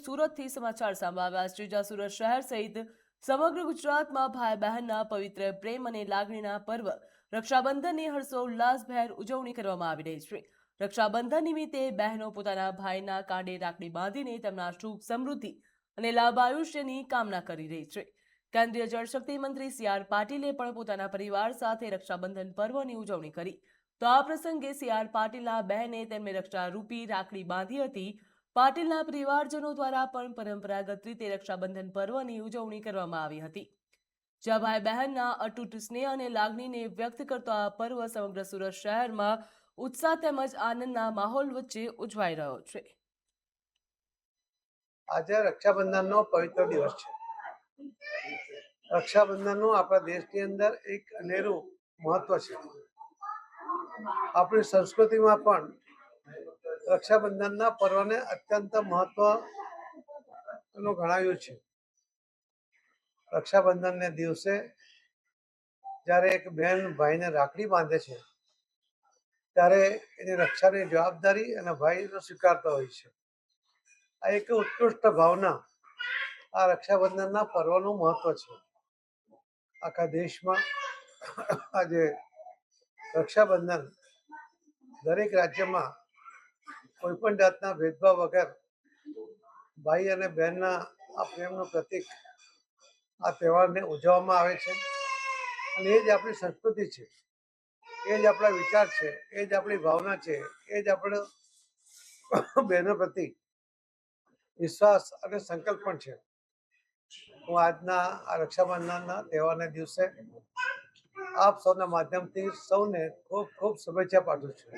સુરતથી સમાચાર સામે આવ્યા છે, જ્યાં સુરત શહેર સહિત સમગ્ર ગુજરાતમાં ભાઈ બહેનના પવિત્ર પ્રેમ અને લાગણીના પર્વ રક્ષાબંધનની હર્ષોલ્લાસભેર ઉજવણી કરવામાં આવી રહી છે। રક્ષાબંધન નિમિત્તે બહેનો પોતાના ભાઈના કાંડે રાખડી બાંધીને તેમના સુખ સમૃદ્ધિ અને લાંબ આયુષ્યની કામના કરી રહી છે। કેન્દ્રીય જળશક્તિ મંત્રી સી.આર. પાટીલે પણ પોતાના પરિવાર સાથે રક્ષાબંધન પર્વની ઉજવણી કરી। તો આ પ્રસંગે સી.આર. પાટીલના બહેને તેમને રક્ષારૂપી રાખડી બાંધી હતી। પાટીલના પરિવારજનો દ્વારા પણ પરંપરાગત રીતે રક્ષાબંધન પર્વની ઉજવણી કરવામાં આવી હતી, જ્યાં ભાઈ બહેનના અતૂટ સ્નેહ અને લાગણીને વ્યક્ત કરતો આ પર્વ સમગ્ર સુરત શહેરમાં ઉત્સાહ તેમજ આનંદના માહોલ વચ્ચે ઉજવાઈ રહ્યો છે। આજે રક્ષાબંધનનો પવિત્ર દિવસ છે। રક્ષાબંધનનું આપણા દેશની અંદર એક અનેરું મહત્વ છે। આપણી સંસ્કૃતિમાં પણ રક્ષાબંધનના પર્વને અત્યંત મહત્વનું ગણાવ્યું છે। રક્ષાબંધનને દિવસે જ્યારે એક બહેન ભાઈને રાખડી બાંધે છે, ત્યારે એની રક્ષાની જવાબદારી અને ભાઈનો સ્વીકારતો હોય છે। આ એક ઉત્કૃષ્ટ ભાવના આ રક્ષાબંધનના પર્વનું મહત્વ છે। આખા દેશમાં આજે રક્ષાબંધન દરેક રાજ્યમાં કોઈ પણ જાતના ભેદભાવ વગર ભાઈ અને બહેનના આ પ્રેમનું પ્રતીક આ તહેવારને ઉજવવામાં આવે છે। અને એ જ આપણી સંસ્કૃતિ છે, એ જ આપણા વિચાર છે, એ જ આપણી ભાવના છે, એ જ આપણો બહેનો પ્રતિ વિશ્વાસ અને સંકલ્પ પણ છે। હું આજના આ રક્ષાબંધનના તહેવારને દિવસે આપ સૌના માધ્યમથી સૌને ખૂબ ખૂબ શુભેચ્છા પાઠવું છું।